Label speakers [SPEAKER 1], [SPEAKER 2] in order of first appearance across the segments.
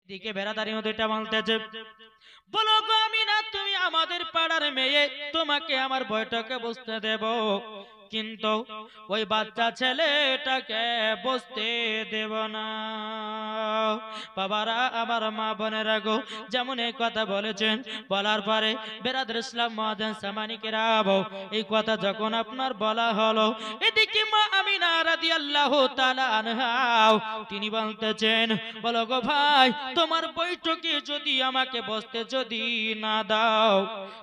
[SPEAKER 1] এদিকে বেরাদারি দুইটা বলতেছে, বলো গো আমিনা, তুমি আমাদের পাড়ার মেয়ে, তোমাকে আমার বৈঠকে বসতে দেব, কিন্তু ওই বাচ্চা ছেলেটাকে বসতে দেব না। বাবারা, আমার মা বোনেরা গো, যেমন এই কথা বলেছেন, বলার পরে বেরাদর ইসলাম মুআজ্জিন সামানি কিরাম, এই কথা যখন আপনার বলা হলো, এদিকে মা আমিনা রাদিয়াল্লাহু তাআলা আনহা তিনি বলতেছেন, বলো গো ভাই, তোমার বৈঠকে যদি আমাকে বসতে যদি না দাও,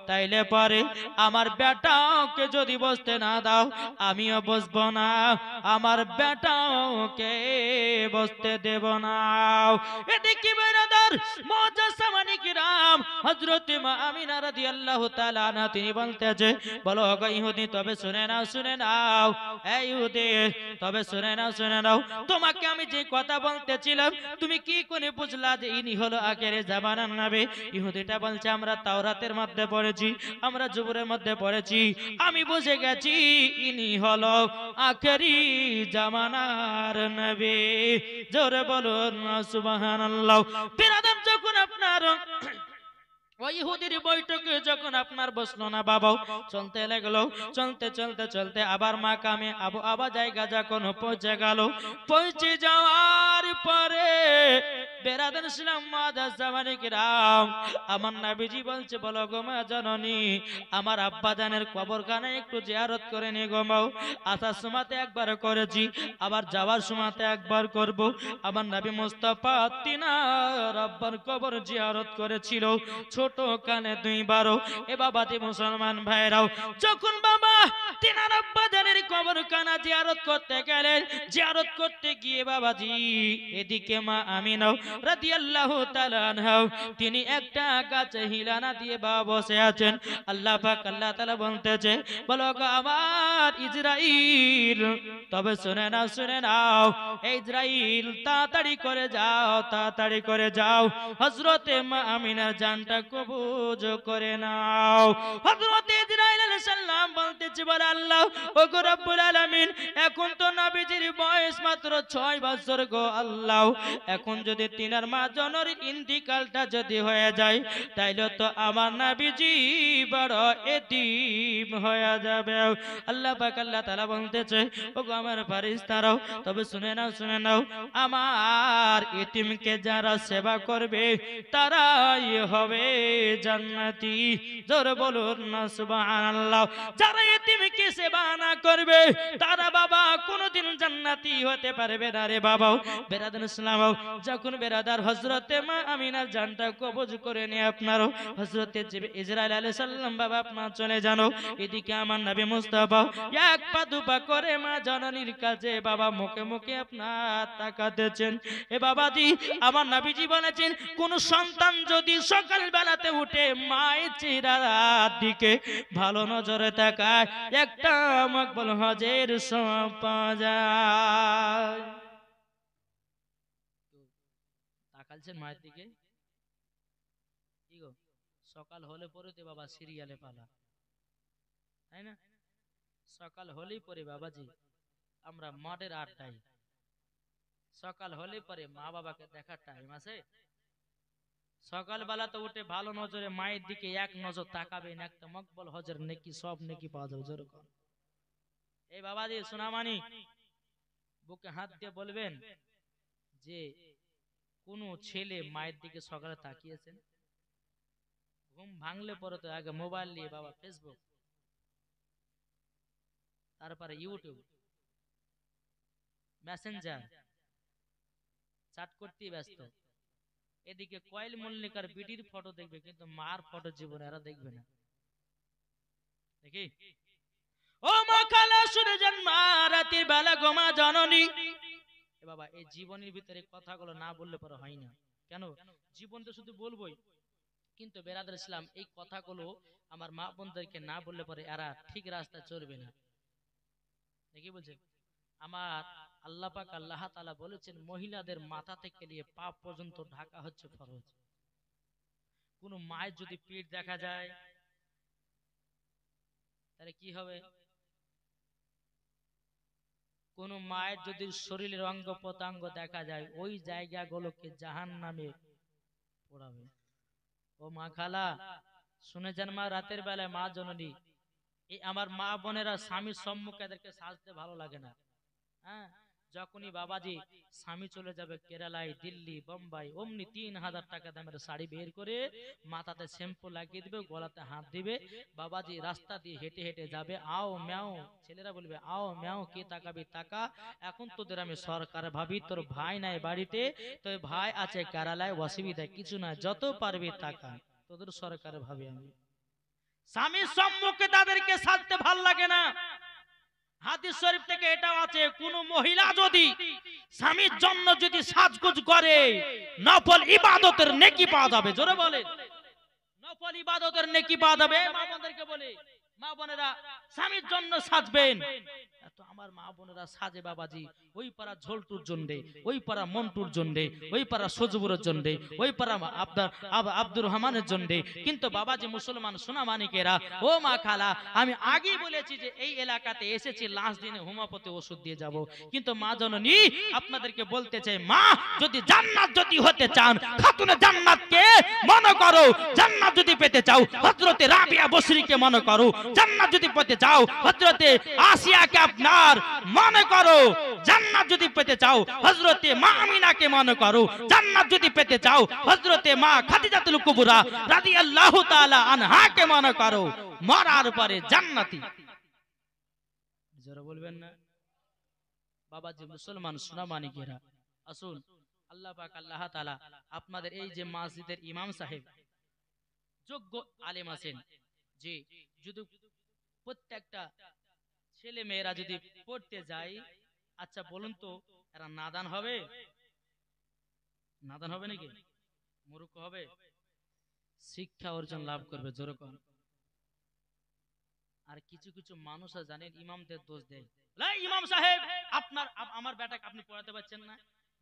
[SPEAKER 1] তাইলে পরে আমার বেটাকে যদি বসতে না দাও, আমিও বসবো না, আমার বেটাকে বসতে দেব না। এদিকে বেরাদার মুআজ্জিন সামানি কিরাম, হযরত মা আমিনা রাদিয়াল্লাহু তাআলা আনহা তিনি বলতেছে, বলো গো ইহুদি, তবে শুনে নাও, শুনে নাও, এই ইহুদি, তবে শুনে নাও, শুনে নাও, তোমাকে আমি যে কথা বলতেছিলাম, তুমি কি করে বুঝলা যে ইনি হলো আখেরে জামানার নবী? ইহুদিটা বলছে, আমরা তাওরাতের মধ্যে পড়েছি, আমরা জবুরের মধ্যে পড়েছি, আমি বুঝে গেছি ইনি হলো আখেরি জামানার নবী। জোরে বলুন সুবহানাল্লাহ। বিরাদর, যখন আপনার ওই ইহুদির বৈঠকে যখন আপনার বসলো না বাবা, চলতে লাগলো, চলতে চলতে চলতে আবার মাকামে আবু আবা জায়গা যখন পৌঁছে গেল, পৌঁছে যাওয়ার পরে বেরাদার ইসলাম মুআজ্জিন সামানি কিরাম, আমার নবীজি বলছে, বলো গো মা জননী, আমার আব্বা জানের কবরখানা একটু জিয়ারত করে নি গো মা। আসার সময়তে একবার করেছি, আবার যাওয়ার সময়তে একবার করব। আমার নবী মুস্তাফা তিনার আব্বার কবর জিয়ারত করেছিল ছোট কানে দুইবারও। এ বাবাজি মুসলমান ভাইরাও, যখন বাবা তিনার আব্বা জানের কবরখানা জিয়ারত করতে গেলেন, জিয়ারত করতে গিয়ে বাবাজি এদিকে মা আমিনা রাদিয়াল্লাহু তাআলা আনহা তিনি একটা গাছে হিলানা দিয়ে বাবা বসে আছেন। আল্লাহ পাক আল্লাহ তাআলা বলতেছে, বলো গো আমার ইসরাইল, তবে শুনে নাও, শুনে নাও, ইসরাইল তাড়াতাড়ি করে যাও, তাড়াতাড়ি করে যাও, হযরতে মা আমিনার জানটা কবজ করে নাও। হযরতে ইসরাইল আলাইহিস সালাম বলতেছে, বলে আল্লাহ, ও গো রব্বুল আলামিন, এখন তো নবীজির বয়স মাত্র 6 বছর গো আল্লাহ, এখন যদি তিনার মা জনর ইন্তিকালটা যদি হয়ে যায়, তাইলে তো আমার নবীজি বড় এতিম হয়ে যাবে। আল্লাহ পাক আল্লাহ তাআলা বলতেছে, ও গো আমার ফেরেশতারাও, তবে শুনে নাও, শুনে নাও, আমার এতিমকে যারা সেবা করবে তারাই হবে জান্নাতি। জোরে বলুন না সুবহানাল্লাহ। যারা এতিমকে সেবা না করবে, তারা বাবা কোনোদিন জান্নাতি হতে পারবে না রে বাবা। বেরাদার ইসলাম, যখন বেরাদার হযরতে মা আমিনার জানটা কবজ করে নিয়ে আপনারও হযরতে ইসরাইল আলাইহিস সালাম বাবা আপনার চলে জানো, এদিকে আমার নবী মুস্তাফা এক পা দুপা করে মা জননীর কাছে বাবা মুখে মুখে আপনার তাকাতেছেন। এ বাবাজি, আমার নবীজি বলেছেন, কোন সন্তান যদি সকাল বেলাতে উঠে মায়ের চেহারার দিকে ভালো নজরে তাকায়, একটা মকবুল হজের সওয়াব পাওয়া যায়। তাকালছেন মায়ের দিকে, কি গো, সকাল হলে পরে তো বাবা সিরিয়ালে পালা, তাই না? সকাল হলেই পরে বাবাজি আমরা মাঠের আড্ডায়, সকাল হলে পরে মা বাবাকে দেখার টাইম আছে? সকালবেলা তো উঠে ভালো নজরে মায়ের দিকে এক নজর তাকাবেন, একটা মকবুল হজের নেকি, সব নেকি পাওয়া যাবে। যেরকম এই বাবাজি সোনামানি, বুকে হাত দিয়ে বলবেন যে কোন ছেলে মায়ের দিকে সকালে তাকিয়েছেন? ঘুম ভাঙলে পরে তো আগে মোবাইল নিয়ে বাবা ফেসবুক, তারপরে ইউটিউব, মেসেঞ্জার, চ্যাট করতেই ব্যস্ত। এদিকে কয়েল মল্লিকার বিডির ফটো দেখবে, কিন্তু মার ফটো জীবনে এরা দেখবে না। দেখি, ও মা খালা শুনে যান, মা রাতের বেলা গোমা জননী। এ বাবা, এই জীবনের ভিতরে কথাগুলো না বললে পরে হয় না। কেন? জীবন তো শুধু বলবোই, কিন্তু বেরাদার ইসলাম এই কথাগুলো আমার মা বোনদেরকে না বললে পরে এরা ঠিক রাস্তায় চলবে না। দেখি বলছে, আমার আল্লাহ পাক আল্লাহ তাআলা বলেছেন, মহিলাদের মাথা থেকে নিয়ে পা পর্যন্ত ঢাকা হচ্ছে ফরজ। কোন মায়ের যদি পেট দেখা যায় তাহলে কি হবে? কোন মায়ের যদি শরীরের অঙ্গ প্রত্যঙ্গ দেখা যায়, ওই জায়গাগুলোকে জাহান্নামে পড়াবে। ও মা খালা শুনেছেন মা, রাতের বেলায় মা জননী, এই আমার মা বোনেরা স্বামীর সম্মুখে এদেরকে সাজতে ভালো লাগে না। হ্যাঁ, যখনই বাবাজি স্বামী চলে যাবে কেরালায়, দিল্লি, বোম্বাই, অমনি 3000 টাকা দামের শাড়ি বের করে মাথাতে শ্যাম্পু লাগিয়ে দিবে, গলাতে হাত দিবে, বাবাজি রাস্তা দিয়ে হেঁটে হেঁটে যাবে, আও ম্যাও, ছেলেরা বলবে আও ম্যাও, কে তাকাবি তাকা, এখন তোদের আমি সরকার ভাবি, তোর ভাই নাই বাড়িতে, তোর ভাই আছে কেরালায়, অসুবিধা কিছু না, যত পারবি টাকা, তোদের সরকার ভাবি আমি। স্বামীর সম্মুখে তাদেরকে সাজতে ভাল লাগে না। হাদিস শরীফ থেকে এটাও আছে, কোন মহিলা যদি স্বামীর জন্য যদি সাজগোজ করে, নফল ইবাদতের নেকি পাওয়া যাবে। জোরে বলেন, নফল ইবাদতের নেকি পাওয়া যাবে। মা বোনদেরকে বলে, মা বোনেরা স্বামীর জন্য সাজবেন। এত আমার মা বোনেরা সাজে বাবাজি, ওই পাড়া ঝোলটুর জন্যে, ওই পাড়া মন্টুর জন্যে, ওই পাড়া সজবুরের জন্যে, ওই পাড়া আব্দুর রহমানের জন্যে। কিন্তু বাবাজি মুসলমান সোনা মানিকেরা, ও মা খালা, আমি আগেই বলেছি যে এই এলাকাতে এসেছি লাস্ট দিনে হোমিওপ্যাথি ওষুধ দিয়ে যাব। কিন্তু মা জননী আপনাদেরকে বলতে চাই, মা যদি জান্নাত যদি হতে চান, খাতুনে জান্নাতকে মনে করো। জান্নাত যদি পেতে চাও, হযরতে রাবিয়া বসরিকে মনে করো। জান্নাত যদি পেতে চাও, হযরতে আসিয়াকে আপনার মনে করো। জান্নাত যদি পেতে চাও, হযরতে মা আমিনাকে মনে করো। জান্নাত যদি পেতে চাও, হযরতে মা খাদিজাতুল কুবরা রাদিয়াল্লাহু তাআলা আনহাকে মনে করো। মরার পরে জান্নাতি। যারা বলবেন না বাবাজি মুসলমান সোনা মানিকেরা, আসুন আল্লাহ পাক আল্লাহ তাআলা আপনাদের এই যে মসজিদের ইমাম সাহেব যোগ্য আলেম আছেন, যে যদি প্রত্যেকটা ছেলে মেয়েরা যদি পড়তে যায়, আচ্ছা বলুন তো এরা নাদান হবে? নাদান হবে নাকি? মূর্খ হবে? শিক্ষা অর্জন লাভ করবে যেরকম। আর কিছু কিছু মানুষ জানেন ইমামদের দোষ দেয়, ইমাম সাহেব আপনার আমার বেটাকে আপনি পড়াতে পারছেন না।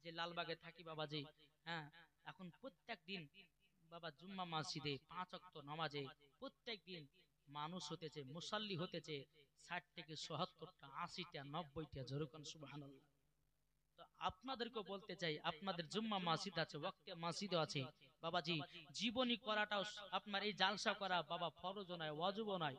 [SPEAKER 1] যে লালবাগে থাকি বাবাজি, হ্যাঁ, এখন প্রত্যেক দিন বাবা জুম্মা মসজিদে 5 ওয়াক্ত নামাজে প্রত্যেক দিন মানুষ হতেছে, মুসাল্লি হতেছে 60 থেকে 70টা, 80টা, 90টা, যেরকম সুবহানাল্লাহ। তো আপনাদেরকে বলতে চাই, আপনাদের জুম্মা মসজিদ আছে, ওয়াক্তে মসজিদ আছে বাবাজি, জীবনী করাটাও আপনার এই জালসা করা বাবা ফরজ নয়, ওয়াজিব নয়,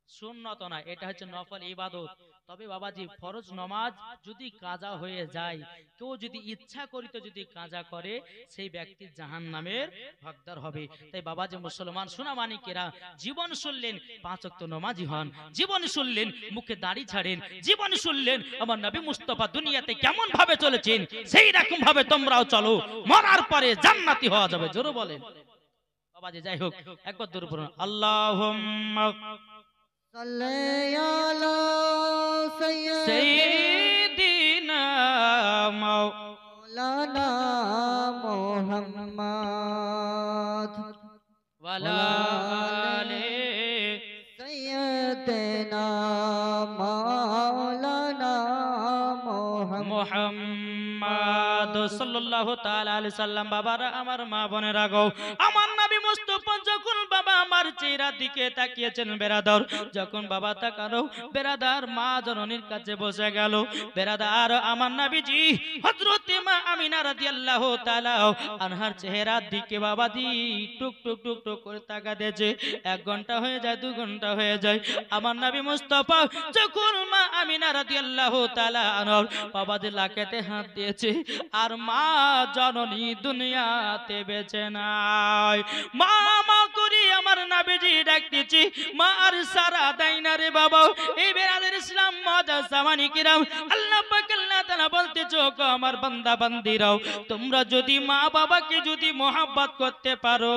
[SPEAKER 1] সুন্নত নয়, এটা হচ্ছে নফল ইবাদত। তবে বাবাজি ফরজ নামাজ যদি কাজা হয়ে যায়, কেউ যদি ইচ্ছা করিতে যদি কাজা করে, সেই ব্যক্তি জাহান্নামের হকদার হবে। তাই বাবাজি মুসলমান সোনা মানিকেরা, জীবন শুনলেন 5 ওয়াক্ত নামাজি হন, জীবন শুনলেন মুখে দাড়ি ছাড়েন, জীবন শুনলেন আমার নবী মুস্তাফা দুনিয়াতে কেমন ভাবে চলেছেন, সেই রকম ভাবে তোমরাও চলো, মরার পরে জান্নাতি হওয়া যাবে। জোরে বলেন বাবাজি। যাই হোক, একবার দূর পড়ুন, আল্লাহুম্মা সাল্লি আলা সাইয়্যিদিনা মাওলানা মুহাম্মদ ওয়া আলা আলি সাইয়্যিদিনা মাওলানা মুহাম্মদ সাল্লাল্লাহু তাআলা আলাইহি সাল্লাম। বাবারা আমার মা বোনেরা গো, আমার নবী মুস্তাফা যখন বাবা আমার চেহারার দিকে তাকিয়েছেন বেরাদার, যখন বাবা তাকালো বেরাদার মা জননীর কাছে বসে গেল। বেরাদার আমার নবীজি হযরতে মা আমিনা রাদিয়াল্লাহু তাআলা আনহার চেহারার দিকে বাবাজি টুক টুক টুক টুক করে তাকাতেছে। 1 ঘন্টা হয়ে যায়, 2 ঘন্টা হয়ে যায়, আমার নবী মুস্তাফা যখন মা আমিনা রাদিয়াল্লাহু তাআলা আনহার বাবাজি লাকেতে হাত দিয়েছে, আর মা জননী দুনিয়াতে বেঁচে নাই। মা মা করি আমার নবীজি ডাকতেছি, মা আর সারা দেয় না রে বাবা। এই বেরাদের ইসলাম মজা সামানি কিরাম, আল্লাহ পাক আল্লাহ তাআলা বলতেছো আমার বান্দা বান্দিরাও, তোমরা যদি মা বাবাকে যদি মোহাব্বত করতে পারো,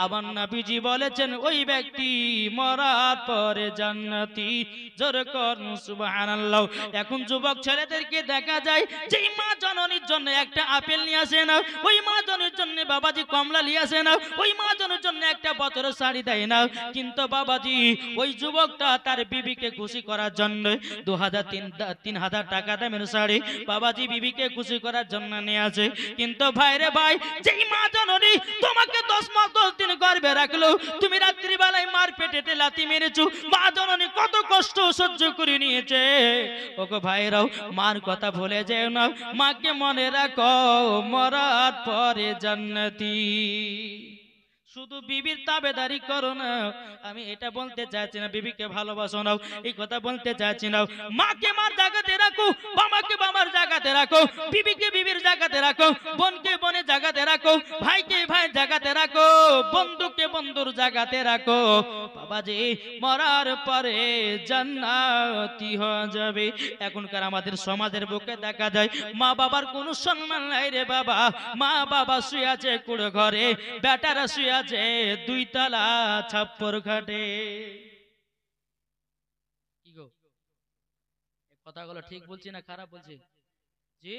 [SPEAKER 1] আমার নবীজি বলেছেন ওই ব্যক্তি মরার পরে জান্নাতি। জোরে কর সুবহানাল্লাহ। এখন যুবক ছেলেদেরকে দেখা যায় যে মা জননীর জন্য একটা আপেল নিয়ে আসে না, ওই মা জননীর জন্য বাবাজি কমলা নিয়ে আসে না, ওই মা জননীর জন্য একটা বছর শাড়ি দেয় না। কিন্তু বাবাজি ওই যুবকটা তার বিবিকে খুশি করার জন্য 2000-3000 টাকা দামের শাড়ি বাবাজি বিবিকে খুশি করার জন্য নিয়ে আসে। কিন্তু ভাই রে ভাই, যেই মা জননী তোমাকে 10 মাস 10 দিন গর্ভে রাখলো, তুমি রাত্রিবেলায় মার পেটেতে লাথি মেরেছো, মা জননী কত কষ্ট সহ্য করে নিয়েছে। ওগো ভাইরাও, মার কথা ভুলে যেও না, মাকে মনে রাখো, মরার পরে জান্নাতি। শুধু বিবির তাবেদারি করো না, আমি এটা বলতে চাইছি না বিবিকে ভালোবাসো না, এই কথা বলতে চাইছি না। মাকে মার জায়গাতে রাখো, বাবাকে বাবার জায়গাতে রাখো, বিবিকে বিবির জায়গাতে রাখো, বোনকে বোনের জায়গাতে রাখো, ভাইকে ভাইয়ের জায়গাতে রাখো, বন্ধুকে বন্ধুর জায়গাতে রাখো। বাবাজি মরার পরে জান্নাতি হয়ে যাবে। এখনকার আমাদের সমাজের বুকে দেখা যায় মা বাবার কোনো সম্মান নাই রে বাবা। মা বাবা শুয়ে আছে কুড়ো ঘরে, বেটারা শুয়ে আছে দুই তলা ছাপ্পর ঘাটে। কি গো, কথাগুলো ঠিক বলছি না খারাপ বলছি? জি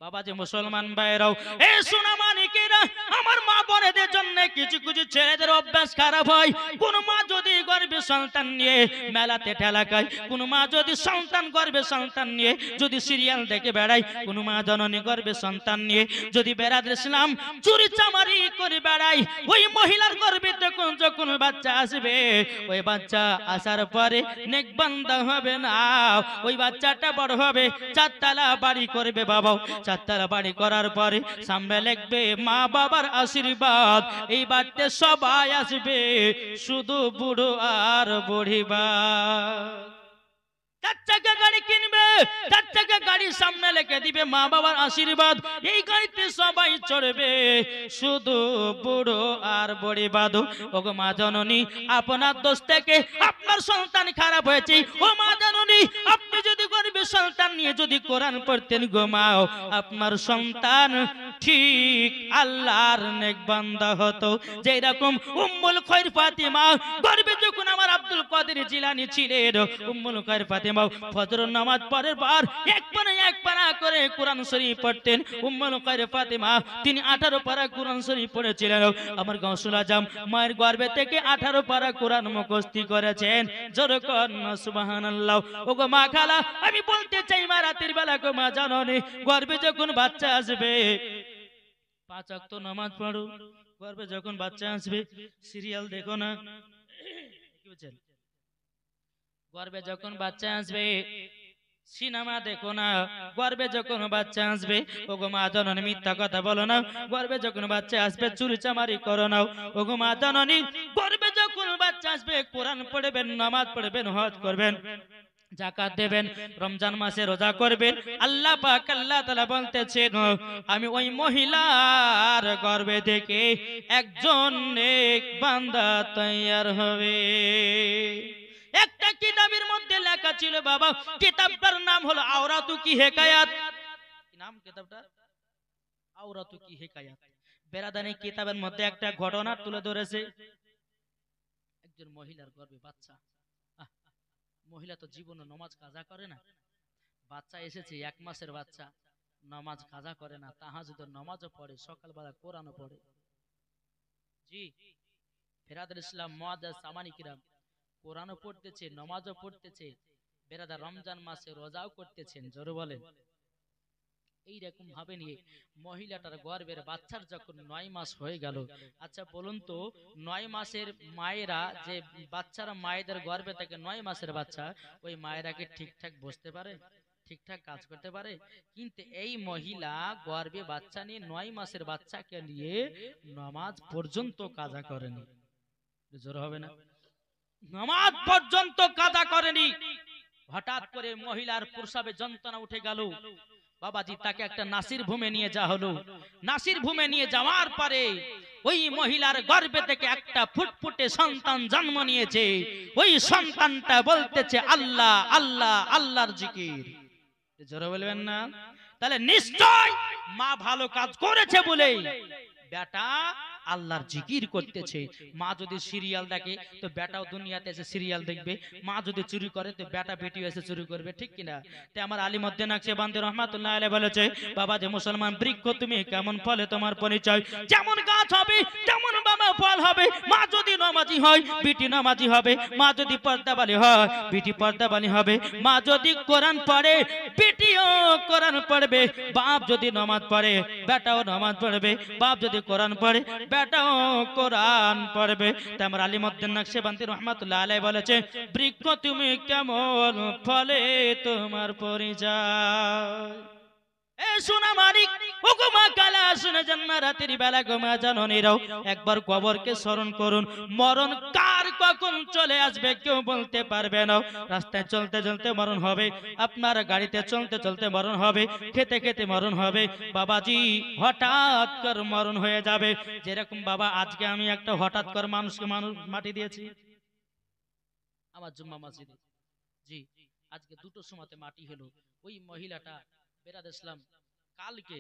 [SPEAKER 1] বাবা, যে মুসলমান ভাইরাও, এ সোনা মানিকেরা, আমার মা বোনেদের জন্য কিছু কিছু ছেলেদের অভ্যাস খারাপ হয়। কোন মা যদি গর্ভে সন্তান নিয়ে মেলাতে ঠেলা খায়, কোন মা যদি সন্তান গর্ভে সন্তান নিয়ে যদি সিরিয়াল দেখে বেড়ায়, কোন মা জননী গর্ভে সন্তান নিয়ে যদি বেড়াতে ইসলাম চুরি চামারি করে বেড়ায়, ওই মহিলার গর্ভে যখন বাচ্চা আসবে, ওই বাচ্চা আসার পরে নেকবান্দা হবে না, ওই বাচ্চাটা বড় হবে, চারতলা বাড়ি করবে বাবা। চারতলা বাড়ি করার পরে সামনে লিখবে মা বাবার আশীর্বাদ, এই বাড়িতে সবাই আসবে, শুধু বুড়ো আর বুড়িবা। 4 চাকা গাড়ি কিনবে, 4 চাকা গাড়ির সামনে লিখে দিবে মা বাবার আশীর্বাদ, এই গাড়িতে সবাই চড়বে, শুধু বুড়ো আর বুড়ি বাদু। ওগো মা জননী, আপনার দোষ থেকে আপনার সন্তান খারাপ হয়েছে। ও মা জননী, আপনি যদি গর্ভে সন্তান নিয়ে যদি কোরআন পড়তেন গো মা, আপনার সন্তান ঠিক আল্লাহর নেক বান্দা হতো। যেই রকম উম্মুল খৈর ফাতিমা গর্ভে যখন আমার আব্দুল কাদের জিলানী ছিলেন, উম্মুল খৈর ফাতিমা ফজর নামাজ পড়ার পর এক পারা করে কোরআন শরীফ পড়তেন। উম্মুল খৈর ফাতিমা তিনি 18 পারা কোরআন শরীফ পড়েছিলেন। আমার গাউসুল আজম মায়ের গর্ভে থেকে 18 পারা কোরআন মুখস্থ করেছেন। জোরে কর না সুবহানাল্লাহ। ওগো মা খালা, আমি বলতে চাই মা রাতের বেলা গো মা জননী, গর্ভে যখন বাচ্চা আসবে 5 ওয়াক্ত নামাজ পড়ো। গর্ভে যখন বাচ্চা আসবে সিরিয়াল দেখো না। কি বলছেন? গর্ভে যখন বাচ্চা আসবে সিনেমা দেখো না। গর্ভে যখন বাচ্চা আসবে, ওগো মা জননী মিথ্যা কথা বলো না। গর্ভে যখন বাচ্চা আসবে চুরি চামারি করো না। ওগো মা জননী, গর্ভে যখন বাচ্চা আসবে কোরআন পড়বেন, নামাজ পড়বেন, হজ করবেন, যাকাত দেবেন, রমজান মাসে রোজা করবেন। আল্লাহ পাক আল্লাহ তাআলা বলতেছেন, আমি ওই মহিলার গর্ভে থেকে একজন নেক বান্দা তৈয়ার হবে। একটা কিতাবের মধ্যে লেখা ছিল বাবা, কিতাবটার নাম হলো আওরাতু কি হেকায়াত। কি নাম কিতাবটা? আওরাতু কি হেকায়াত। বেরাদানি কিতাবের মধ্যে একটা ঘটনা তুলে ধরেছে। একজন মহিলার গর্ভে বাচ্চা। মহিলা তো জীবনে নামাজ কাজা করে না, বাচ্চা এসেছে 1 মাসের বাচ্চা, নামাজ কাজা করে না, তাহাজ্জুদের নামাজও পড়ে, সকালবেলা কোরআনও পড়ে। জি ফেরাদুল ইসলাম মুআদ্দাস সামানী কিরাম কোরআনও পড়তেছে, নামাজও পড়তেছে, বেরাদার রমজান মাসে রোজাও করতেছেন। জোরে বলেন। এইরকম ভাবে নিয়ে মহিলাটার গর্ভের বাচ্চার যখন 9 মাস হয়ে গেল, আচ্ছা বলুন তো 9 মাসের মায়েরা, যে বাচ্চারা মায়েদের গর্ভে থেকে 9 মাসের বাচ্চা, ওই মায়েরা কি ঠিকঠাক বসতে পারে, ঠিকঠাক কাজ করতে পারে? কিন্তু এই মহিলা গর্ভে বাচ্চা নিয়ে 9 মাসের বাচ্চাকে নিয়ে নামাজ পর্যন্ত কাজা করেনি। জোর হবে না? নামাজ পর্যন্ত কাজা করেনি। হঠাৎ করে মহিলার প্রসাবে যন্ত্রণা উঠে গেল। বাবাজি তাকে একটা নাসির ভূমে নিয়ে যাওয়া হলো। নাসির ভূমে নিয়ে যাওয়ার পরে ওই মহিলার গর্ভে থেকে একটা ফুটফুটে সন্তান জন্ম নিয়েছে। ওই সন্তানটা বলতেছে আল্লাহ আল্লাহ, আল্লাহর জিকির। জোরে বলবেন না? তাহলে নিশ্চয় মা ভালো কাজ করেছে বলেই বেটা আল্লাহর জিকির করতেছে। মা যদি সিরিয়াল দেখে তো বেটাও দুনিয়াতে এসে সিরিয়াল দেখবে, মা যদি চুরি করে তো বেটা বেটিও এসে চুরি করবে, ঠিক কিনা? তাই আমার আলিমউদ্দিন নকশবন্দি রহমাতুল্লাহ আলাইহি বলেছে, বাবা যে মুসলমান বৃক্ষ তুমি কেমন ফলে তোমার পরিচয়, যেমন গাছ হবে তেমন বাবা ফল হবে। মা যদি নামাজি হয় বিটি নামাজি হবে, মা যদি পর্দাবালি হয় বিটি পর্দাবালি হবে, মা যদি কোরআন পড়ে বিটিও কোরআন পড়বে, বাপ যদি নামাজ পড়ে বেটাও নামাজ পড়বে, বাপ যদি কোরআন পড়ে বেটাও কোরআন পড়বে। তাই আমার আলিমউদ্দিন নকশবন্দি রহমাতুল্লাহ আলাইহি বলেছে, বৃক্ষ তুমি কেমন ফলে তোমার পরিচয়। এ সোনা মানিক হুকুমা কালা শুনে জন্ম রাতের বেলা ঘুমা জাননীরাও একবার কবরকে স্মরণ করুন। মরণ কার কখন চলে আসবে কেউ বলতে পারবে না। রাস্তায় চলতে চলতে মরণ হবে, আপনার গাড়িতে চলতে চলতে মরণ হবে, খেতে খেতে মরণ হবে। বাবাজি হঠাৎ করে মরণ হয়ে যাবে। যেরকম বাবা আজকে আমি একটা হঠাৎ করে মানুষকে মাটি দিয়েছি আমার জুম্মা মসজিদে, জি আজকে 2টোর সময়তে মাটি হলো। ওই মহিলাটা বেরাদ ইসলাম কালকে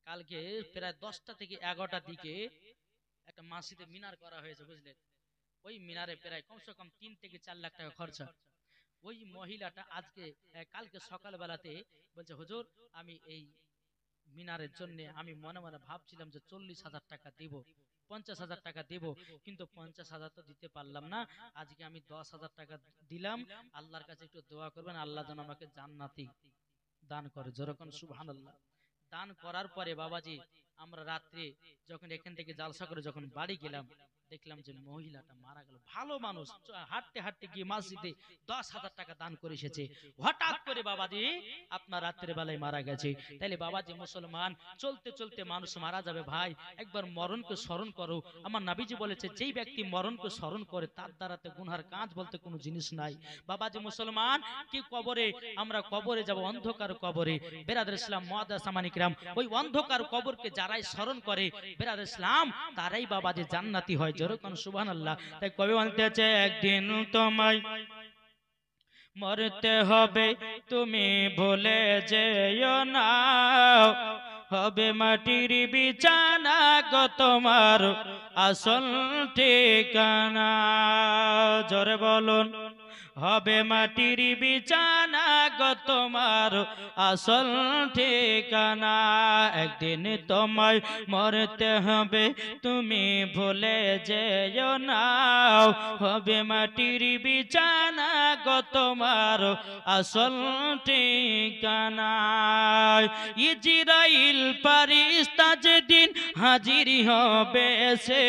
[SPEAKER 1] কালকে প্রায় 10টা থেকে 11টার দিকে একটা মসজিদে মিনার করা হয়েছে, বুঝলেন। ওই মিনারে প্রায় কমসে কম 3 থেকে 4 লাখ টাকা খরচা। ওই মহিলাটা আজকে কালকে সকাল বেলাতে বলছে, হুজুর আমি এই মিনারের জন্য আমি মনে মনে ভাবছিলাম যে 40,000 টাকা দিব, 50,000 টাকা দেব, কিন্তু 50,000 তো দিতে পারলাম না। আজকে আমি 10,000 টাকা দিলাম। আল্লাহর কাছে একটু দোয়া করবেন, আল্লাহ যেন আমাকে জান্নাতি দান করে। যেরকম সুবহানাল্লাহ। দান করার পরে বাবাজি আমরা রাত্রে যখন এখান থেকে জালসা করে যখন বাড়ি গেলাম, দেখলাম যে মহিলাটা মারা গেল। ভালো মানুষ, হাঁটতে হাঁটতে গিয়ে মসজিদে 10,000 টাকা দান করে এসেছে, হঠাৎ করে বাবাজি আপনার রাত্রের বেলায় মারা গেছে। তাইলে বাবাজি মুসলমান চলতে চলতে মানুষ মারা যাবে ভাই, একবার মরণকে স্মরণ করো। আমার নবীজি বলেছে যেই ব্যক্তি মরণকে স্মরণ করে তার দ্বারাতে গুনহার কাজ বলতে কোনো জিনিস নাই। বাবাজি মুসলমান কি কবরে আমরা কবরে যাব, অন্ধকার কবরে বেরাদর ইসলাম মুআদ্দাস সামানিকরাম, ওই অন্ধকার কবরকে যারাই স্মরণ করে বেরাদর ইসলাম তারাই বাবাজি জান্নাতি হয়। যেরকম সুবহানাল্লাহ। তাই কবি বলতেছে একদিন তোমায় মরতে হবে তুমি ভুলে যেও না, হবে মাটির বিছানা গো তোমার আসল ঠিকানা। জোরে বলুন, হবে মাটির বিছানা গো তোমার আসল ঠিকানা। একদিন তোমায় মরতে হবে তুমি ভুলে যেও না, হবে মাটির বিছানা গো তোমার আসল ঠিকানা। ইজরাইল ফারিস্তা যেদিন হাজির হবে সে,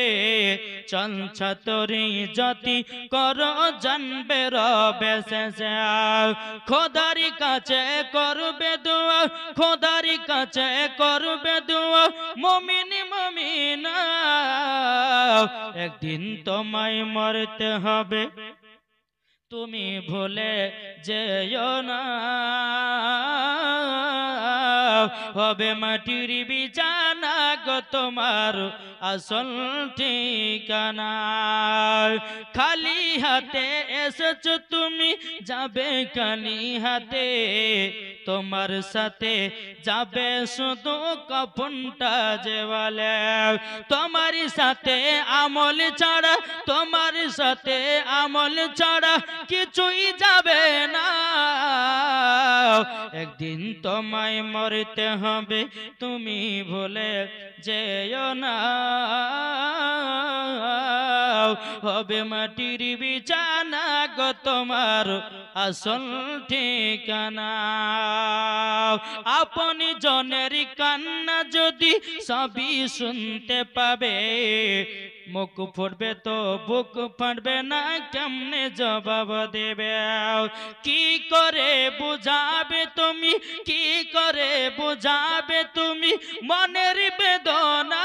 [SPEAKER 1] চঞ্চতরি জাতি করো জানবে রবে শেষে। খোদার কাছে করবে দোয়া, খোদার কাছে করবে দোয়া মুমিন মুমিনা। একদিন তোমায় মরতে হবে তুমি ভুলে যেও না, হবে মাটির বিছানা গো তোমার আসল ঠিকানা। খালি হাতে এসেছো তুমি যাবে খালি হাতে, তোমার সাথে যাবে শুধু কাফনটা যে বলে। তোমার সাথে আমল ছাড়া, তোমার সাথে আমল ছাড়া কিছুই যাবে না। একদিন তোমায় মরতে হবে তুমি ভুলে যেও না, হবে মাটির বিছানা গো তোমার আসল ঠিকানা। আপনি জনের কান্না যদি সবই শুনতে পাবে, মুখ ফুটবে তো বুক ফাটবে না, কেমনে জবাব দেবে? কি করে বুঝাবে তুমি, কি করে বুঝাবে তুমি মনের বেদনা?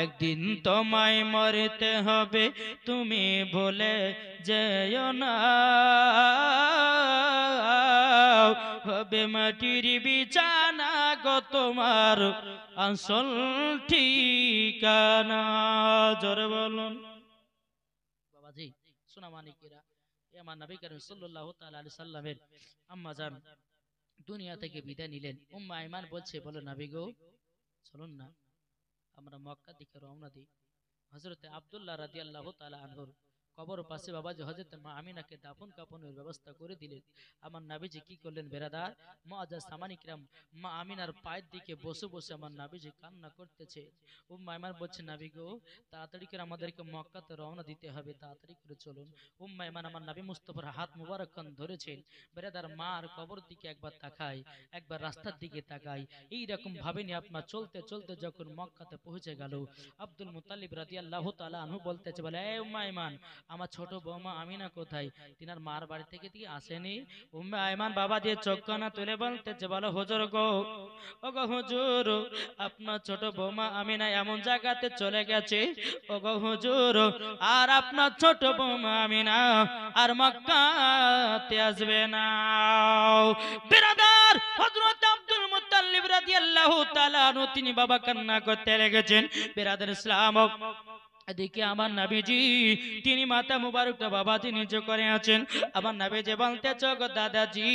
[SPEAKER 1] একদিন তোমায় মরতে হবে তুমি ভুলে যেও না, হবে মাটির বিছানা গো তোমার আসল ঠিকানা। জোরে বলুন বাবাজি সোনা মানিকেরা। আমার নবী করিম সাল্লাল্লাহু তাআলা আলাইহি সাল্লামের আম্মা জান দুনিয়া থেকে বিদায় নিলেন। উম্মে আইমান বলছে, বলে নবী গো চলুন না আমরা মক্কা দিকে রওনা দিই। হযরতে আব্দুল্লাহ রাদিয়াল্লাহু তাআলা আনহুর কবর পাশে বাবাজি হযরত মা আমিনাকে দাফন কাফনের ব্যবস্থা করে দিলেন। আমার নবীজি কি করলেন বেরাদার মুআজ্জাজ সামানী কিরাম, মা আমিনার পায়ের দিকে বসে বসে আমার নবীজি কান্না করতেছে। উম্মে আইমান বলছে নবী গো তাড়াতাড়ি করে আমাদেরকে মক্কাতে রওনা দিতে হবে, তাড়াতাড়ি করে চলুন। উম্মে আইমান আমার নবী মুস্তাফার হাত মুবারক খান ধরেছেন। বেরাদার মার কবর দিকে একবার তাকায়, একবার রাস্তার দিকে তাকায়, এই রকম ভাবে নিয়ে আপনার চলতে চলতে যখন মক্কাতে পৌঁছে গেল, আব্দুল মুত্তালিব রাদিয়াল্লাহু তাআলা আনহু বলতেছে, বলে এই উম্মে আইমান আমার ছোট বৌমা আমিনা কোথায়? তিনার মার বাড়ি থেকে কি আসেনি? উম্মে আইমান বাবা দিয়ে চোখ কানা তুলে বলতেছে, বলো হুজুর গো, ওগো হুজুর আপনার ছোট বৌমা আমিনা এমন জায়গাতে চলে গেছে ওগো হুজুর, আর আপনার ছোট বৌমা আমিনা আর মক্কাতে আসবে না। বিরাদার হযরত আব্দুল মুত্তালিব রাদিয়াল্লাহু তাআলা আনহু তিনি বাবা কান্না করতে লেগেছেন। বিরাদার ইসলাম এদিকে আমার নবীজি তিনি মাথা মুবারকটা বাবাজি নিচু করে আছেন। আমার নবীজি বলতেছে, গো দাদাজি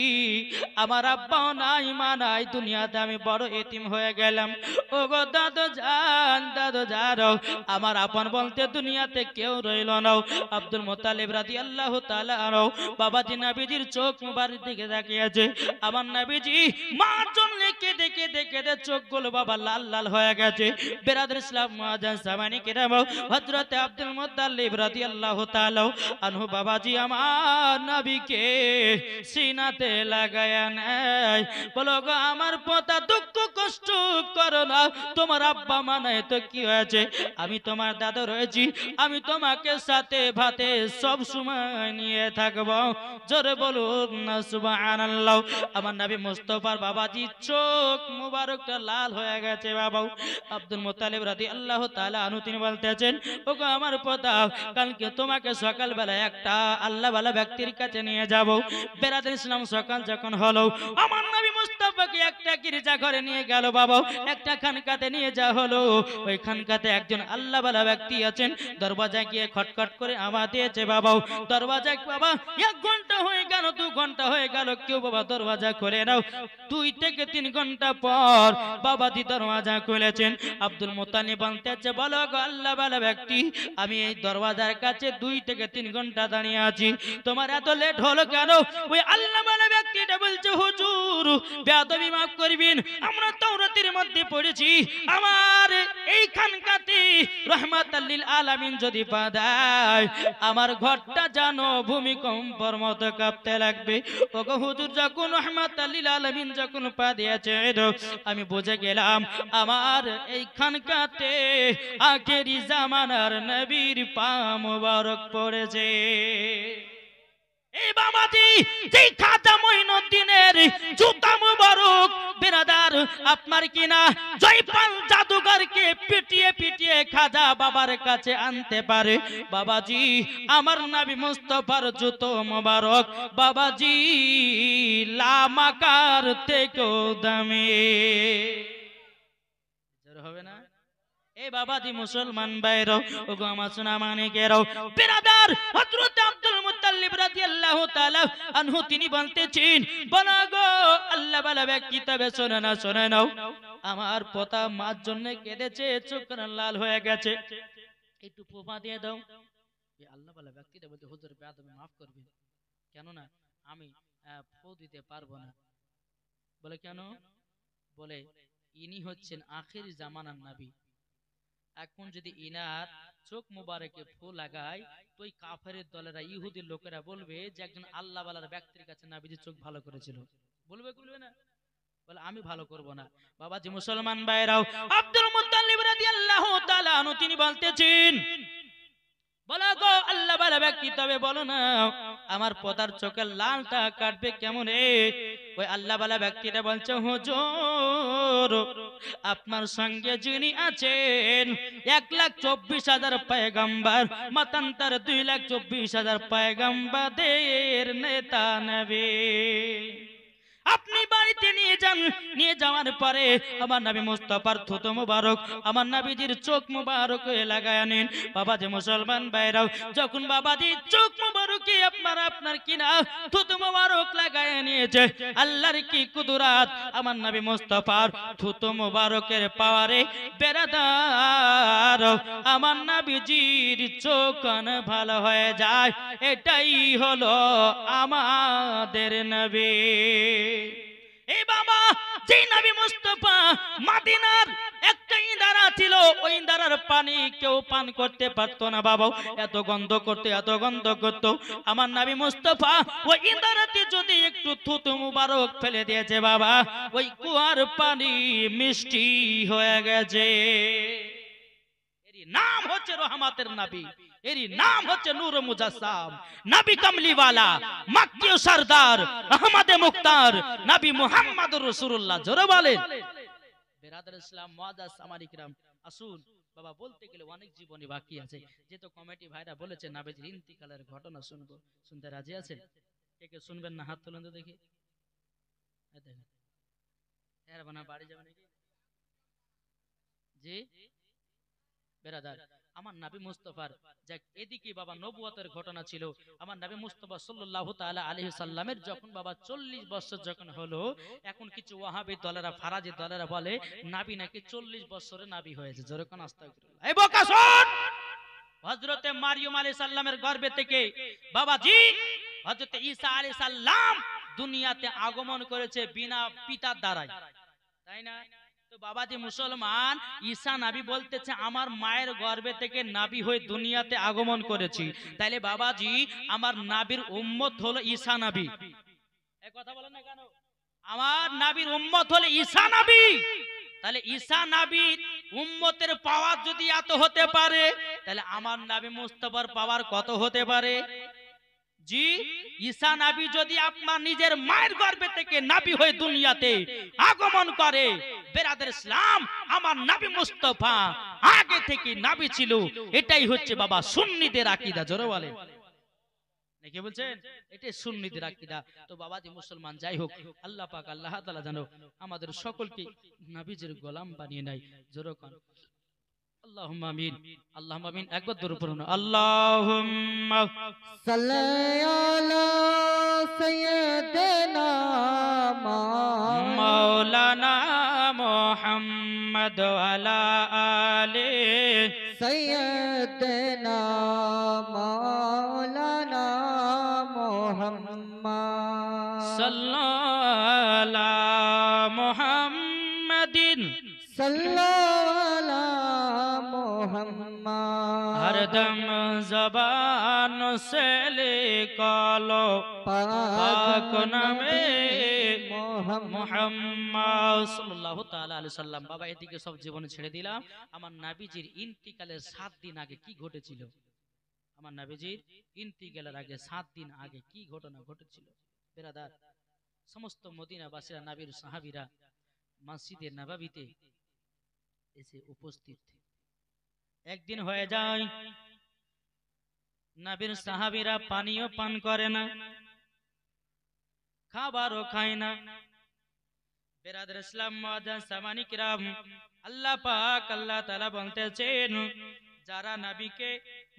[SPEAKER 1] আমার আব্বা নাই মা নাই, দুনিয়াতে আমি বড় এতিম হয়ে গেলাম। ও গো দাদু জান আমার আপন বলতে দুনিয়াতে কেউ রইল না। আব্দুল মুত্তালিব রাদিয়াল্লাহু তাআলা আনহু বাবাজি নবীজির চোখ মুবারক দিকে তাকিয়ে আছে। আমার নবীজি মার জন্য কেঁদে কেঁদে কেঁদে চোখগুলো বাবা লাল লাল হয়ে গেছে। বিরাদর ইসলাম মুআজ্জাজ সামানী কিরাম হযরত আব্দুল মুত্তালিব রাদিয়াল্লাহু তাআলা আনহু বাবাজি আমার নবীকে সিনাতে লাগায়া নেয়, বলো গো আমার পোতা দুঃখ কষ্ট করো না, তোমার আব্বা মা নাই তো কি হয়েছে, আমি তোমার দাদা রয়েছি, আমি তোমাকে সাথে ভাতে সব সময় নিয়ে থাকবো। জোরে বলুন না সুবহানাল্লাহ। আমার নবী মুস্তাফার বাবাজি চোখ মুবারকটা লাল হয়ে গেছে বাবা। আব্দুল মুত্তালিব রাদিয়াল্লাহু তাআলা আনহু তিনি বলতেছেন, ওগো আমার পোতা কালকে তোমাকে সকালবেলা একটা আল্লাহওয়ালা ব্যক্তির কাছে নিয়ে যাব। বেরাদর ইসলাম সকাল যখন হলো আমার নবী মুস্তাফাকে একটা গির্জা ঘরে নিয়ে গেল বাবা, একটা খানকাতে নিয়ে যাওয়া হলো। ওই খানকাতে একজন আল্লাহওয়ালা ব্যক্তি আছেন, দরওয়াজায় গিয়ে খটখট করে আওয়াজ দিয়েছে বাবা, দরওয়াজায় বাবা 1 ঘন্টা হয়ে গেল 2 ঘন্টা হয়ে গেল, কেউ বাবা দরওয়াজা খুলে নাও। 2 থেকে 3 ঘন্টা পর বাবাজি দরওয়াজা খুলেছেন। আব্দুল মুত্তালিব বলতেছে, বলো গো আল্লাহওয়ালা ব্যক্তি আমি এই দরওয়াজার কাছে 2 থেকে 3 ঘন্টা দাঁড়িয়ে আছি, তোমার এত লেট হলো কেন? ওই আল্লাহওয়ালা ব্যক্তিটা বলছে, হুজুর বেয়াদবি মাফ করবেন, আমরা তাওরাতের মধ্যে পড়েছি আমার এই খানকাতে রাহমাতাল লিল আলামিন যদি পা দেয় আমার ঘরটা জানো ভূমিকম্পের মতো কাঁপতে লাগবে। ওগো হুজুর যখন রাহমাতাল লিল আলামিন যখন পা দিয়েছে আমি বুঝে গেলাম আমার এই খানকাতে আখেরি জামানার নবীর পা মুবারক পড়েছে। এই বাবাজি যেই খাজা মঈনুদ্দিনের জুতা মুবারক বিরাদার আপনার কিনা জয়পাল জাদুঘরকে পিটিয়ে পিটিয়ে খাজা বাবার কাছে আনতে পারে, বাবাজি আমার নবী মুস্তাফার জুতো মুবারক বাবাজি লামাকার থেকেও দামি। জোর হবে না? এই বাবাজি মুসলমান ভাইরাও ওগো আমার সোনা মানিকেরাও বিরাদার হযরত আব্দুল মুত্তালিব রাদিয়াল্লাহু তাআলা আনহু তিনি বলতেছেন, বলো গো আল্লাহওয়ালা ব্যক্তি তবে শোনো না শোনো নাও, আমার পোতা মার জন্য কেঁদেছে, চোখ লাল হয়ে গেছে, একটু পোপা দিয়ে দাও। এই আল্লাহওয়ালা ব্যক্তিটা বলতে, হুজুর বেয়াদবি মাফ করবেন, কেন না আমি ফু দিতে পারবো না। বলে কেন? বলে ইনি হচ্ছেন আখির জামানার নবী, এখন যদি ইনার চোখ মুবারকে ফু লাগায় তো ওই কাফেরের দলেরা ইহুদির লোকেরা বলবে যে একজন আল্লাহওয়ালার ব্যক্তির কাছে নবীজি চোখ ভালো করেছিল, বলবে বলবে না? বলে আমি ভালো করব না। বাবাজি মুসলমান ভাইরাও আব্দুল মুত্তালিব রাদিয়াল্লাহু তাআলা আনহু তিনি বলতেছেন, বলো গো আল্লাহওয়ালা ব্যক্তি তবে বলো না আমার পোতার চোখের লালটা কাটবে কেমন? ওই আল্লাহওয়ালা ব্যক্তিটা বলছে, হুজুর আপনার সঙ্গে যিনি আছেন 1,24,000 পয়গম্বর মতান্তর 2,24,000 পয়গম্বরদের নেতা নবী। আপনি বাড়িতে নিয়ে যান, নিয়ে যাওয়ার পরে আমার নবী মুস্তাফার থুতু মুবারক আমার নবীজির চোখ মুবারক লাগায় আনেন। বাবাজি মুসলমান ভাইরাও, যখন বাবাজি চোখ মুবারকে আপনার কিনা থুতু মুবারক লাগায় নিয়েছে, আল্লাহর কি কুদরত! আমার নবী মুস্তাফার থুতু মুবারকের পাওয়ারে বেরাদার আমার নবীজির চোখ কান ভালো হয়ে যায়। এটাই হলো আমাদের নবী। এই বাবা, যে নবী মুস্তাফা মদিনার একটা ইন্দারা ছিল, ওই ইন্দারার পানি কেউ পান করতে পারতো না বাবা, এত গন্ধ করতে, এত গন্ধ করতো। আমার নবী মুস্তাফা ওই ইন্দারাতে যদি একটু থুতু মুবারক ফেলে দিয়েছে বাবা, ওই কুয়ার পানি মিষ্টি হয়ে গেছে। এরই নাম হচ্ছে রহমতের নবী, এরই নাম হচ্ছে নূর মুজাসসাম, নবী কামলিওয়ালা, মক্কি সরদার, আহমদে মুখতার, নবী মুহাম্মদুর রাসূলুল্লাহ। জোরে বলেন। বেরাদার ইসলাম, মুআজ্জাজ সামারি কিরাম, আসুন বাবা, বলতে গেলে অনেক জীবনী বাকি আছে। যেহেতু কমিটি ভাইরা বলেছে নবীজির ইন্তিকালের ঘটনা শুনবো, শুনতে রাজি আছেন? কে কে শুনবেন না হাত তুলেন তো দেখি। দেখেন এর বানা বাড়ি যাবে নাকি? জি বেরাদার, আমার নবী মুস্তাফার যাক এদিকে বাবা নবুয়তের ঘটনা ছিল। আমার নবী মুস্তাফা সাল্লাল্লাহু তাআলা আলাইহি সাল্লামের যখন বাবা 40 বছর যখন হলো, এখন কিছু ওয়াহাবী দলেরা, ফারাজি দলেরা বলে নবী নাকি 40 বছরে নবী হয়েছে। জোরে কোন আস্তাগফিরুল্লাহ। এই বোকা শোন, হযরতে মারইয়ুম আলাইহিস সালামের গর্ভে থেকে বাবাজি হযরতে ঈসা আলাইহিস সালাম দুনিয়াতে আগমন করেছে বিনা পিতার দ্বারাই, তাই না? তো বাবাজি মুসলমান, ঈসা নবী বলতেছে আমার মায়ের গর্ভে থেকে নবী হয়ে দুনিয়াতে আগমন করেছি। তাইলে বাবাজি আমার নবীর উম্মত হলো ঈসা নবী। এই কথা বলেন না কেন? আমার নবীর উম্মত হলো ঈসা নবী। তাহলে ঈসা নবীর উম্মতের পাওয়ার যদি এত হতে পারে, তাহলে আমার নবী মুস্তাফার পাওয়ার কত হতে পারে? জি, ঈসা নবী যদি আপনার নিজের মায়ের গর্ভে থেকে নবী হয়ে দুনিয়াতে আগমন করে, বেরাদার ইসলাম, আমার নবী মুস্তাফা আগে থেকে নবী ছিল। এটাই হচ্ছে বাবা সুন্নিদের আকীদা। জোরে বলেন। নাকি বলছেন? এটাই সুন্নিদের আকীদা। তো বাবাজি মুসলমান, যাই হোক, আল্লাহ পাক আল্লাহ তাআলা যেন আমাদের সকলকে নবীজির গোলাম বানিয়ে নেয়। জোরে কোন আল্লাহুম্মা আমিন, আল্লাহুম্মা আমিন। একবার দরুদ পড়ুন, আল্লাহুম্মা
[SPEAKER 2] সাল্লি আলা সাইয়্যিদিনা
[SPEAKER 1] মাওলানা মুহাম্মদ ওয়া আলা আলি
[SPEAKER 2] সাইয়্যিদিনা মাওলানা মুহাম্মদ
[SPEAKER 1] সাল্লাল্লাহু মুহাম্মাদিন
[SPEAKER 2] সাল্লাল্লাহু মুহাম্মদ
[SPEAKER 1] হরদম জবান সে লিখলো পাক নামে মুহাম্মদ সাল্লাল্লাহু তাআলা আলাইহি সাল্লাম। বাবা এদিকে সব জীবন ছেড়ে দিলাম। আমার নবীজির ইন্তিকালের 7 দিন আগে কি ঘটেছিল? আমার নবীজির ইন্তিকালের আগে 7 দিন আগে কি ঘটনা ঘটেছিল? বেরাদার, সমস্ত মদিনাবাসীরা, নবীর সাহাবীরা মসজিদে নববীতে এসে উপস্থিত। একদিন হয়ে যায় নবীর সাহাবীরা পানিও পান করে না, খাবারও খায় না। বেরাদার ইসলাম, মুআজ্জাজ সামানি কিরাম, আল্লাহ পাক আল্লাহ তাআলা বলতেছেন, যারা নবীকে